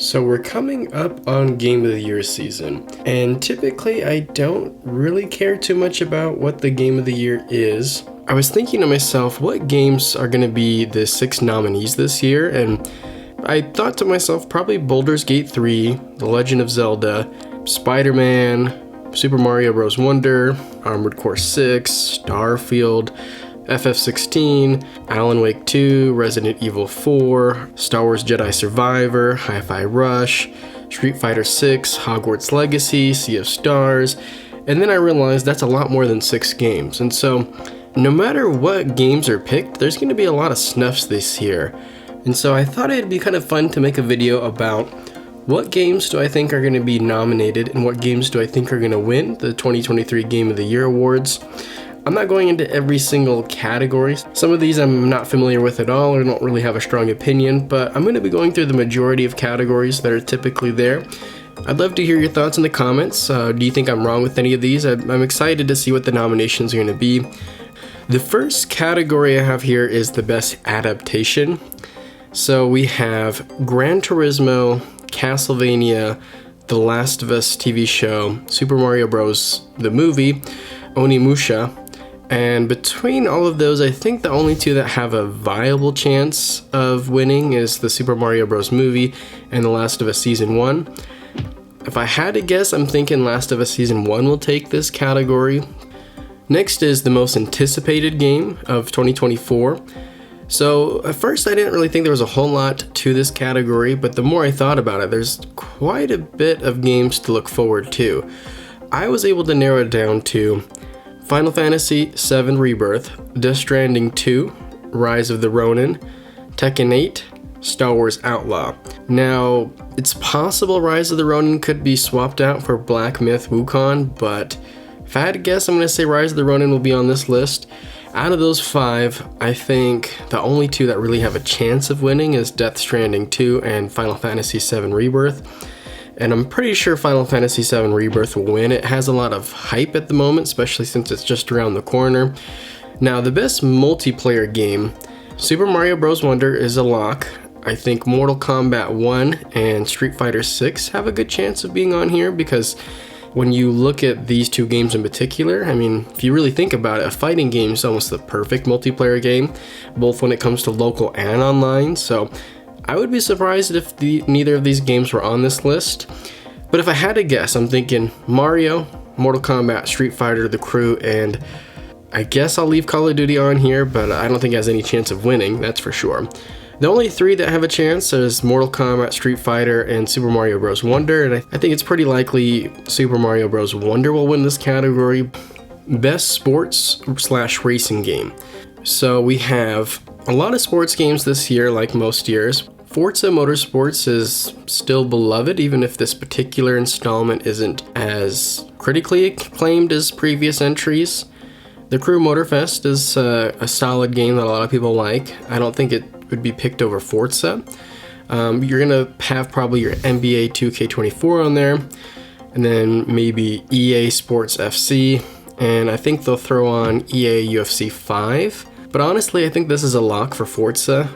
So we're coming up on Game of the Year season, and typically I don't really care too much about what the Game of the Year is. I was thinking to myself, what games are going to be the 6 nominees this year, and I thought to myself, probably Baldur's Gate 3, The Legend of Zelda, Spider-Man, Super Mario Bros. Wonder, Armored Core 6, Starfield, FF16, Alan Wake 2, Resident Evil 4, Star Wars Jedi Survivor, Hi-Fi Rush, Street Fighter 6, Hogwarts Legacy, Sea of Stars, and then I realized that's a lot more than 6 games. And so, no matter what games are picked, there's going to be a lot of snuffs this year. And so I thought it'd be kind of fun to make a video about what games do I think are going to be nominated and what games do I think are going to win the 2023 Game of the Year awards. I'm not going into every single category. Some of these I'm not familiar with at all or don't really have a strong opinion, but I'm going to be going through the majority of categories that are typically there. I'd love to hear your thoughts in the comments. Do you think I'm wrong with any of these? I'm excited to see what the nominations are going to be. The first category I have here is the best adaptation. So we have Gran Turismo, Castlevania, The Last of Us TV show, Super Mario Bros. The movie, Onimusha. And between all of those, I think the only 2 that have a viable chance of winning is the Super Mario Bros. Movie and The Last of Us Season 1. If I had to guess, I'm thinking Last of Us Season 1 will take this category. Next is the most anticipated game of 2024. So at first I didn't really think there was a whole lot to this category, but the more I thought about it, there's quite a bit of games to look forward to. I was able to narrow it down to Final Fantasy VII Rebirth, Death Stranding 2, Rise of the Ronin, Tekken 8, Star Wars Outlaw. Now, it's possible Rise of the Ronin could be swapped out for Black Myth Wukong, but if I had to guess, I'm going to say Rise of the Ronin will be on this list. Out of those 5, I think the only 2 that really have a chance of winning is Death Stranding 2 and Final Fantasy VII Rebirth. And I'm pretty sure Final Fantasy VII Rebirth will win. It has a lot of hype at the moment, especially since it's just around the corner. Now, the best multiplayer game, Super Mario Bros. Wonder is a lock. I think Mortal Kombat 1 and Street Fighter 6 have a good chance of being on here because when you look at these 2 games in particular, I mean, if you really think about it, a fighting game is almost the perfect multiplayer game, both when it comes to local and online. So I would be surprised if neither of these games were on this list. But if I had to guess, I'm thinking Mario, Mortal Kombat, Street Fighter, The Crew, and I guess I'll leave Call of Duty on here, but I don't think it has any chance of winning, that's for sure. The only 3 that have a chance is Mortal Kombat, Street Fighter, and Super Mario Bros. Wonder, and I think it's pretty likely Super Mario Bros. Wonder will win this category. Best sports/racing game. So we have a lot of sports games this year, like most years. Forza Motorsports is still beloved, even if this particular installment isn't as critically acclaimed as previous entries. The Crew Motorfest is a solid game that a lot of people like. I don't think it would be picked over Forza. You're gonna have probably your NBA 2K24 on there, and then maybe EA Sports FC, and I think they'll throw on EA UFC 5. But honestly, I think this is a lock for Forza.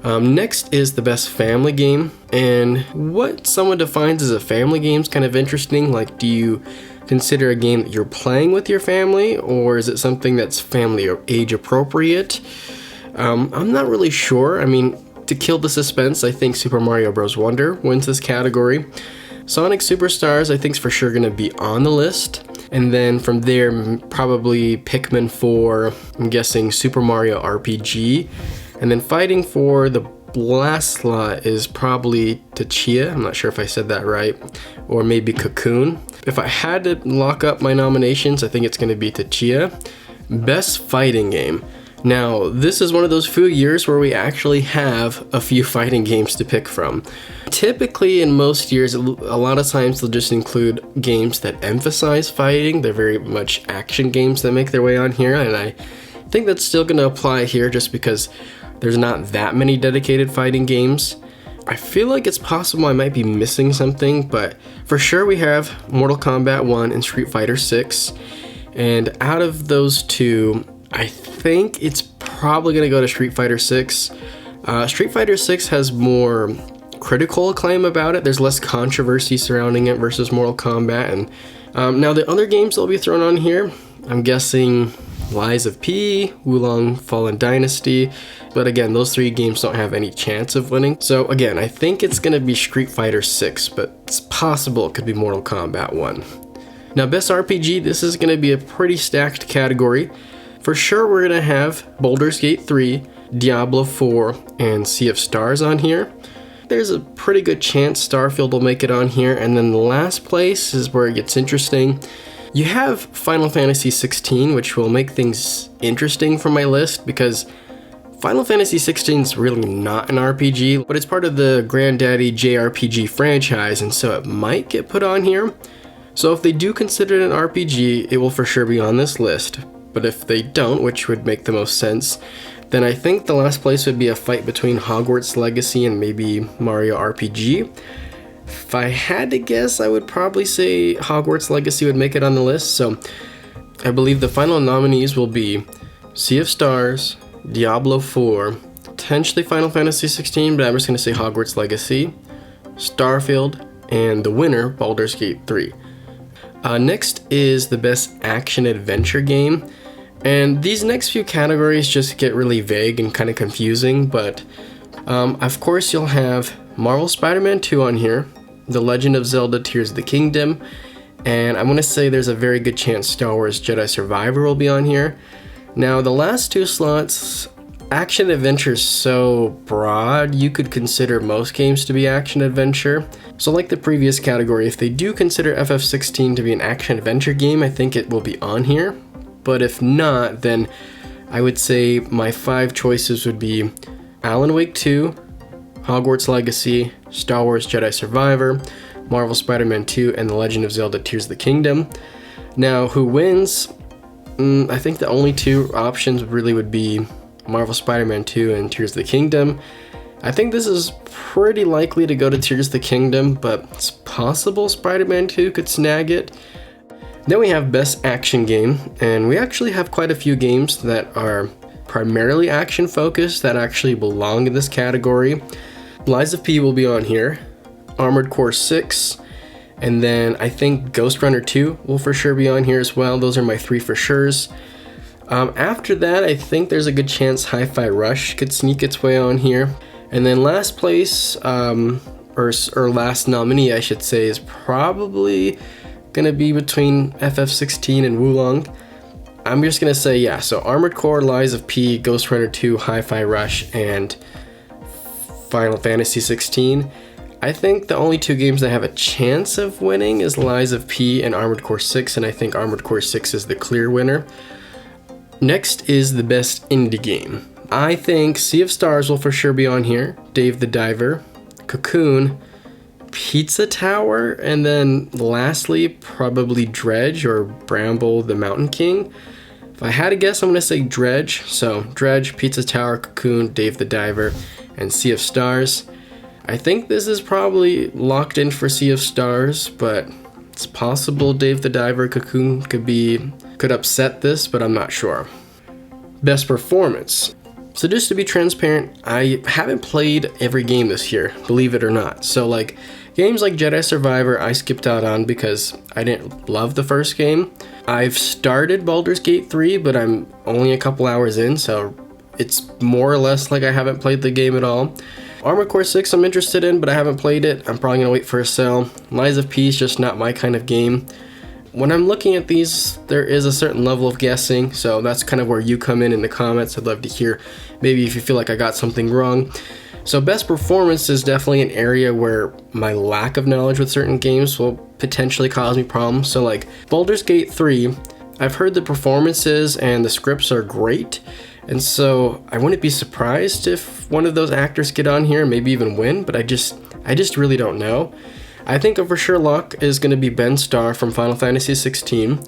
Next is the best family game, and what someone defines as a family game is kind of interesting. Like, do you consider a game that you're playing with your family, or is it something that's family or age appropriate? I'm not really sure. I mean, to kill the suspense, I think Super Mario Bros. Wonder wins this category. Sonic Superstars, I think, is for sure going to be on the list. And then from there, probably Pikmin 4, I'm guessing Super Mario RPG. And then fighting for the last slot is probably Tachia, I'm not sure if I said that right, or maybe Cocoon. If I had to lock up my nominations, I think it's going to be Tachia. Best fighting game. Now, this is one of those few years where we actually have a few fighting games to pick from. Typically, in most years, a lot of times they'll just include games that emphasize fighting. They're very much action games that make their way on here, and I think that's still going to apply here just because there's not that many dedicated fighting games. I feel like it's possible I might be missing something, but for sure we have Mortal Kombat 1 and Street Fighter 6, and out of those 2, I think it's probably going to go to Street Fighter 6. Street Fighter 6 has more critical acclaim about it. There's less controversy surrounding it versus Mortal Kombat. And now the other games that'll be thrown on here, I'm guessing Lies of P, Wulong Fallen Dynasty. But again, those 3 games don't have any chance of winning. So again, I think it's going to be Street Fighter 6, but it's possible it could be Mortal Kombat 1. Now, Best RPG, this is going to be a pretty stacked category. For sure, we're going to have Baldur's Gate 3, Diablo 4, and Sea of Stars on here. There's a pretty good chance Starfield will make it on here. And then the last place is where it gets interesting. You have Final Fantasy 16, which will make things interesting for my list because Final Fantasy 16 is really not an RPG, but it's part of the Granddaddy JRPG franchise, and so it might get put on here. So if they do consider it an RPG, it will for sure be on this list. But if they don't, which would make the most sense, then I think the last place would be a fight between Hogwarts Legacy and maybe Mario RPG. If I had to guess, I would probably say Hogwarts Legacy would make it on the list. So I believe the final nominees will be Sea of Stars, Diablo 4, potentially Final Fantasy 16, but I'm just going to say Hogwarts Legacy, Starfield, and the winner, Baldur's Gate 3. Next is the best action adventure game. And these next few categories just get really vague and kind of confusing, but of course you'll have Marvel Spider-Man 2 on here, The Legend of Zelda Tears of the Kingdom, and I'm going to say there's a very good chance Star Wars Jedi Survivor will be on here. Now, the last 2 slots, action adventure is so broad, you could consider most games to be action adventure. So like the previous category, if they do consider FF16 to be an action adventure game, I think it will be on here. But if not, then I would say my 5 choices would be Alan Wake 2, Hogwarts Legacy, Star Wars Jedi Survivor, Marvel Spider-Man 2, and The Legend of Zelda Tears of the Kingdom. Now, who wins? I think the only 2 options really would be Marvel Spider-Man 2 and Tears of the Kingdom. I think this is pretty likely to go to Tears of the Kingdom, but it's possible Spider-Man 2 could snag it. Then we have Best Action Game, and we actually have quite a few games that are primarily action focused that actually belong in this category. Lies of P will be on here, Armored Core 6, and then I think Ghost Runner 2 will for sure be on here as well. Those are my 3 for sures. After that, I think there's a good chance Hi-Fi Rush could sneak its way on here. And then last place, or last nominee, I should say, is probably gonna be between FF16 and Wulong. I'm just gonna say, yeah, so Armored Core, Lies of P, Ghost Runner 2, Hi-Fi Rush, and Final Fantasy 16. I think the only 2 games that have a chance of winning is Lies of P and Armored Core 6, and I think Armored Core 6 is the clear winner. Next is the best indie game. I think Sea of Stars will for sure be on here, Dave the Diver, Cocoon, Pizza Tower, and then lastly, probably Dredge or Bramble the Mountain King. If I had to guess, I'm going to say Dredge. So Dredge, Pizza Tower, Cocoon, Dave the Diver, and Sea of Stars. I think this is probably locked in for Sea of Stars, but it's possible Dave the Diver, Cocoon could upset this, but I'm not sure. Best Performance. So just to be transparent, I haven't played every game this year, believe it or not. So like games like Jedi Survivor, I skipped out on because I didn't love the first game. I've started Baldur's Gate 3, but I'm only a couple hours in, so it's more or less like I haven't played the game at all. Armored Core 6 I'm interested in, but I haven't played it. I'm probably gonna wait for a sale. Lies of P is just not my kind of game. When I'm looking at these, there is a certain level of guessing, so that's kind of where you come in the comments. I'd love to hear maybe if you feel like I got something wrong. So Best Performance is definitely an area where my lack of knowledge with certain games will potentially cause me problems. So like Baldur's Gate 3, I've heard the performances and the scripts are great, and so I wouldn't be surprised if one of those actors get on here and maybe even win, but I just really don't know. I think a for sure lock is going to be Ben Starr from Final Fantasy 16.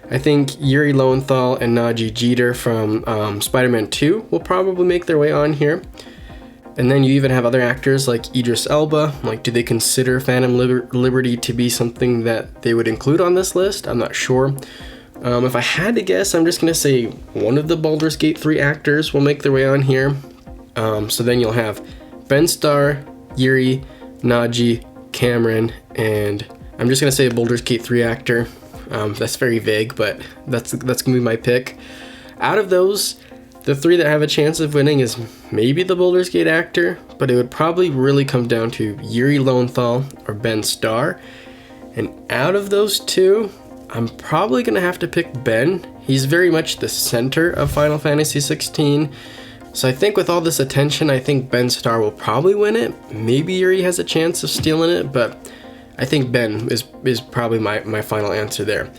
I think Yuri Lowenthal and Naji Jeter from Spider-Man 2 will probably make their way on here. And then you even have other actors like Idris Elba. Like, do they consider Phantom Liberty to be something that they would include on this list? I'm not sure. If I had to guess, I'm just going to say one of the Baldur's Gate 3 actors will make their way on here. So then you'll have Ben Starr, Yuri, Naji, Cameron, and I'm just gonna say a Baldur's Gate 3 actor. That's very vague, but that's gonna be my pick. Out of those, the 3 that have a chance of winning is maybe the Baldur's Gate actor, but it would probably really come down to Yuri Lowenthal or Ben Starr. And out of those 2, I'm probably gonna have to pick Ben. He's very much the center of Final Fantasy 16. So I think with all this attention, I think Ben Starr will probably win it. Maybe Yuri has a chance of stealing it, but I think Ben is probably my final answer there.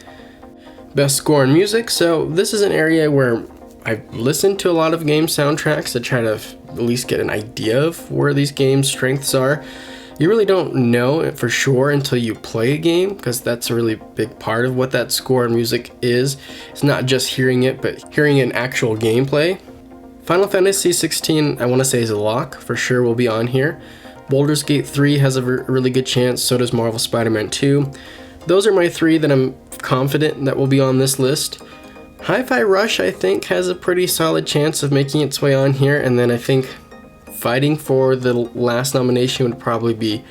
Best score and music. So this is an area where I've listened to a lot of game soundtracks to try to at least get an idea of where these games' strengths are. You really don't know it for sure until you play a game, because that's a really big part of what that score and music is. It's not just hearing it, but hearing an actual gameplay. Final Fantasy 16, I want to say, is a lock. For sure will be on here. Baldur's Gate 3 has a really good chance, so does Marvel Spider-Man 2. Those are my 3 that I'm confident that will be on this list. Hi-Fi Rush, I think, has a pretty solid chance of making its way on here, and then I think fighting for the last nomination would probably be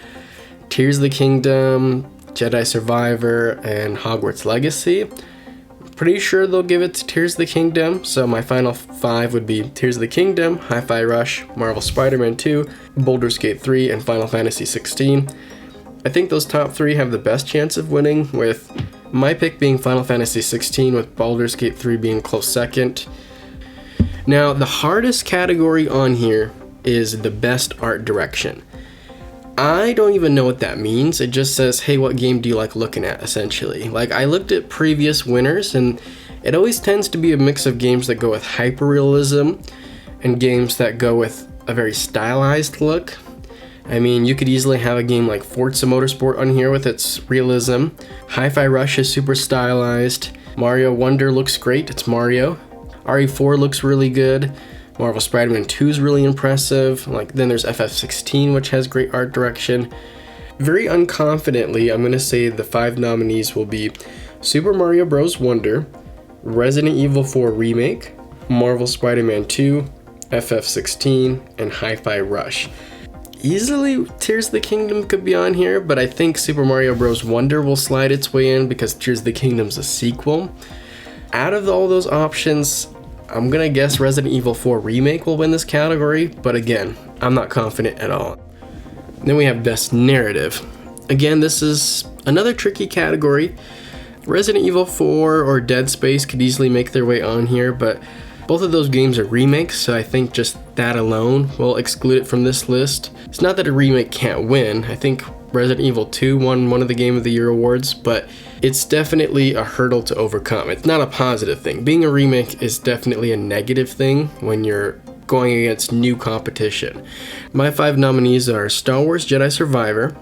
Tears of the Kingdom, Jedi Survivor, and Hogwarts Legacy. Pretty sure they'll give it to Tears of the Kingdom, so my final 5 would be Tears of the Kingdom, Hi-Fi Rush, Marvel Spider-Man 2, Baldur's Gate 3, and Final Fantasy 16. I think those top 3 have the best chance of winning, with my pick being Final Fantasy 16, with Baldur's Gate 3 being close second. Now, the hardest category on here is the best art direction. I don't even know what that means. It just says, hey, what game do you like looking at, essentially. Like, I looked at previous winners, and it always tends to be a mix of games that go with hyperrealism and games that go with a very stylized look. I mean, you could easily have a game like Forza Motorsport on here with its realism. Hi-Fi Rush is super stylized. Mario Wonder looks great, it's Mario. RE4 looks really good. Marvel Spider-Man 2 is really impressive. Like, then there's FF16, which has great art direction. Very unconfidently, I'm gonna say the 5 nominees will be Super Mario Bros. Wonder, Resident Evil 4 Remake, Marvel Spider-Man 2, FF16, and Hi-Fi Rush. Easily, Tears of the Kingdom could be on here, but I think Super Mario Bros. Wonder will slide its way in because Tears of the Kingdom's a sequel. Out of all those options, I'm gonna guess Resident Evil 4 Remake will win this category, but again, I'm not confident at all. Then we have Best Narrative. Again, this is another tricky category. Resident Evil 4 or Dead Space could easily make their way on here, but both of those games are remakes, so I think just that alone will exclude it from this list. It's not that a remake can't win. I think Resident Evil 2 won one of the Game of the Year awards, but it's definitely a hurdle to overcome. It's not a positive thing. Being a remake is definitely a negative thing when you're going against new competition. My 5 nominees are Star Wars Jedi Survivor,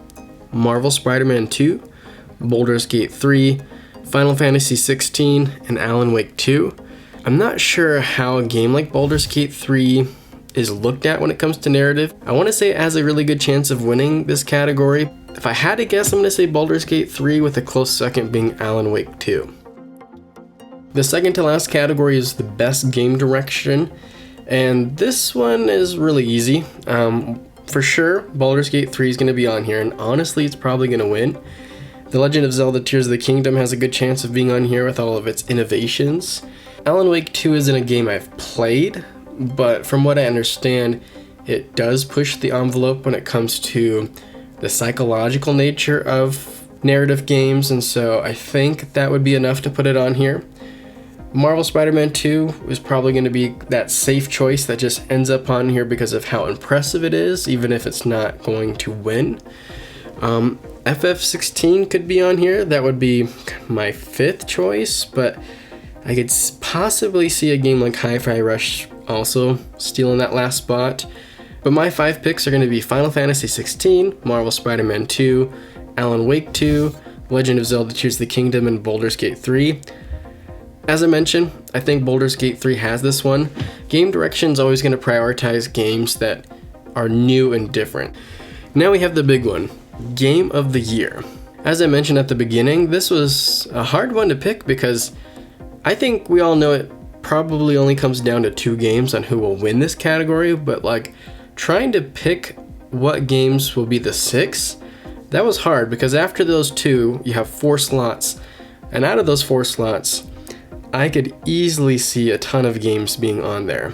Marvel Spider-Man 2, Baldur's Gate 3, Final Fantasy 16, and Alan Wake 2. I'm not sure how a game like Baldur's Gate 3 is looked at when it comes to narrative. I want to say it has a really good chance of winning this category. If I had to guess, I'm going to say Baldur's Gate 3 with a close second being Alan Wake 2. The second to last category is the best game direction, and this one is really easy. For sure, Baldur's Gate 3 is going to be on here, and honestly, it's probably going to win. The Legend of Zelda Tears of the Kingdom has a good chance of being on here with all of its innovations. Alan Wake 2 isn't a game I've played, but from what I understand, it does push the envelope when it comes to the psychological nature of narrative games, and so I think that would be enough to put it on here. Marvel Spider-Man 2 is probably going to be that safe choice that just ends up on here because of how impressive it is, even if it's not going to win. FF16 could be on here. That would be my 5th choice, but I could possibly see a game like Hi-Fi Rush also stealing that last spot. But my 5 picks are going to be Final Fantasy 16, Marvel Spider-Man 2, Alan Wake 2, Legend of Zelda Tears of the Kingdom, and Baldur's Gate 3. As I mentioned, I think Baldur's Gate 3 has this one. Game direction is always going to prioritize games that are new and different. Now we have the big one, Game of the Year. As I mentioned at the beginning, this was a hard one to pick because I think we all know it probably only comes down to 2 games on who will win this category, but like trying to pick what games will be the 6, that was hard because after those 2, you have 4 slots. And out of those 4 slots, I could easily see a ton of games being on there.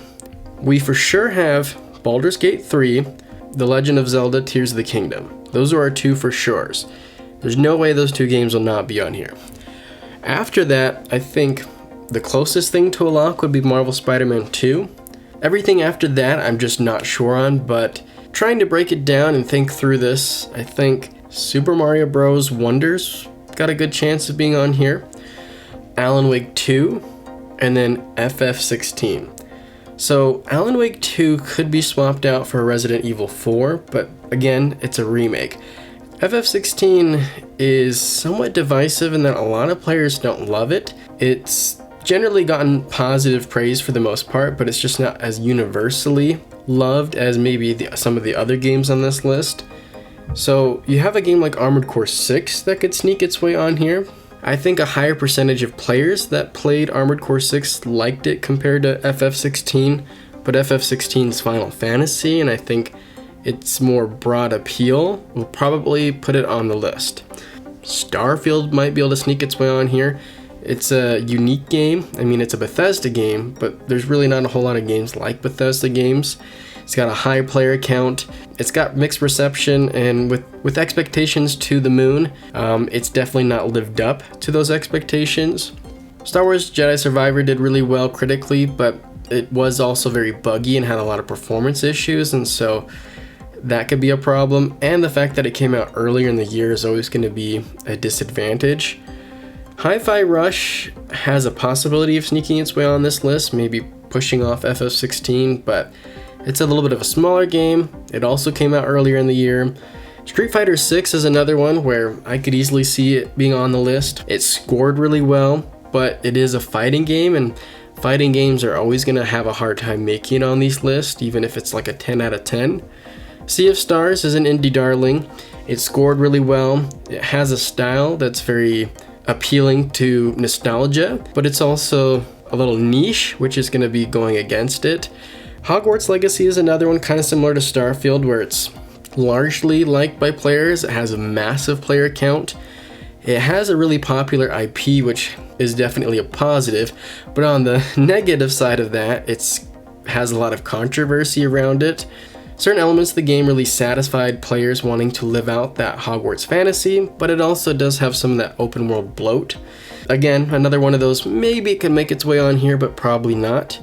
We for sure have Baldur's Gate 3, The Legend of Zelda Tears of the Kingdom. Those are our 2 for sures. There's no way those 2 games will not be on here. After that, I think the closest thing to a lock would be Marvel Spider-Man 2. Everything after that, I'm just not sure on, but trying to break it down and think through this, I think Super Mario Bros. Wonders got a good chance of being on here, Alan Wake 2, and then FF16. So Alan Wake 2 could be swapped out for Resident Evil 4, but again, it's a remake. FF16 is somewhat divisive in that a lot of players don't love it. It's generally gotten positive praise for the most part, but it's just not as universally loved as maybe some of the other games on this list. So you have a game like Armored Core 6 that could sneak its way on here. I think a higher percentage of players that played Armored Core 6 liked it compared to FF16, but FF16's Final Fantasy, and I think its more broad appeal will probably put it on the list. Starfield might be able to sneak its way on here. It's a unique game. I mean, it's a Bethesda game, but there's really not a whole lot of games like Bethesda games. It's got a high player count. It's got mixed reception, and with expectations to the moon, it's definitely not lived up to those expectations. Star Wars Jedi Survivor did really well critically, but it was also very buggy and had a lot of performance issues, and so that could be a problem. And the fact that it came out earlier in the year is always going to be a disadvantage. Hi-Fi Rush has a possibility of sneaking its way on this list, maybe pushing off FF16, but it's a little bit of a smaller game. It also came out earlier in the year. Street Fighter 6 is another one where I could easily see it being on the list. It scored really well, but it is a fighting game, and fighting games are always going to have a hard time making it on these lists, even if it's like a 10 out of 10. Sea of Stars is an indie darling. It scored really well. It has a style that's very appealing to nostalgia, but it's also a little niche, which is going to be going against it. Hogwarts Legacy is another one kind of similar to Starfield, where it's largely liked by players. It has a massive player count. It has a really popular IP, which is definitely a positive, but on the negative side of that, it has a lot of controversy around it. Certain elements of the game really satisfied players wanting to live out that Hogwarts fantasy, but it also does have some of that open world bloat. Again, another one of those, maybe it could make its way on here, but probably not.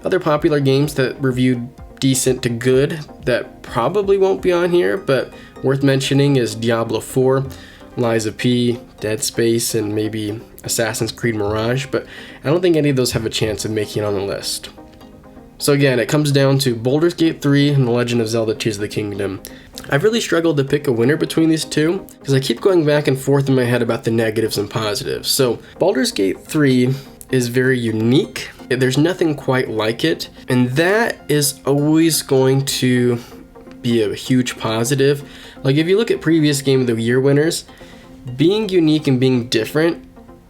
Other popular games that reviewed decent to good that probably won't be on here, but worth mentioning is Diablo 4, Lies of P, Dead Space, and maybe Assassin's Creed Mirage, but I don't think any of those have a chance of making it on the list. So again, it comes down to Baldur's Gate 3 and The Legend of Zelda Tears of the Kingdom. I've really struggled to pick a winner between these two, because I keep going back and forth in my head about the negatives and positives. So Baldur's Gate 3 is very unique. There's nothing quite like it, and that is always going to be a huge positive. Like if you look at previous Game of the Year winners, being unique and being different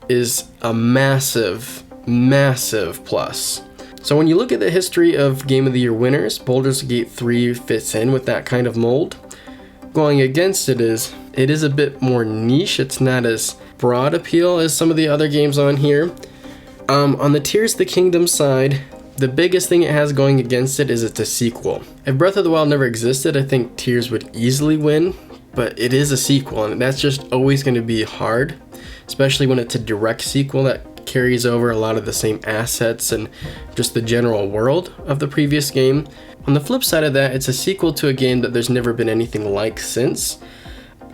is a massive, massive plus. So when you look at the history of Game of the Year winners, Baldur's Gate 3 fits in with that kind of mold. Going against it is a bit more niche. It's not as broad appeal as some of the other games on here. On the Tears of the Kingdom side, the biggest thing it has going against it is it's a sequel. If Breath of the Wild never existed, I think Tears would easily win, but it is a sequel, and that's just always going to be hard, especially when it's a direct sequel that carries over a lot of the same assets and just the general world of the previous game. On the flip side of that, it's a sequel to a game that there's never been anything like since.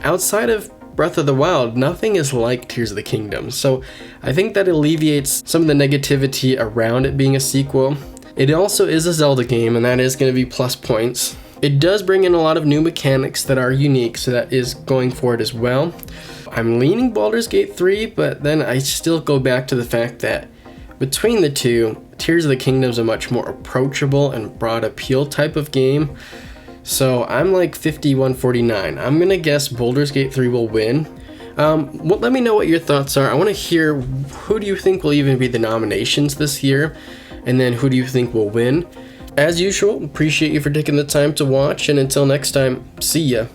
Outside of Breath of the Wild, nothing is like Tears of the Kingdom, so I think that alleviates some of the negativity around it being a sequel. It also is a Zelda game, and that is going to be plus points. It does bring in a lot of new mechanics that are unique, so that is going for it as well. I'm leaning Baldur's Gate 3, but then I still go back to the fact that between the two, Tears of the Kingdom is a much more approachable and broad appeal type of game. So I'm like 51-49. I'm gonna guess Baldur's Gate 3 will win. Let me know what your thoughts are. I want to hear, who do you think will even be the nominations this year, and then who do you think will win? as usual, appreciate you for taking the time to watch, and until next time, see ya.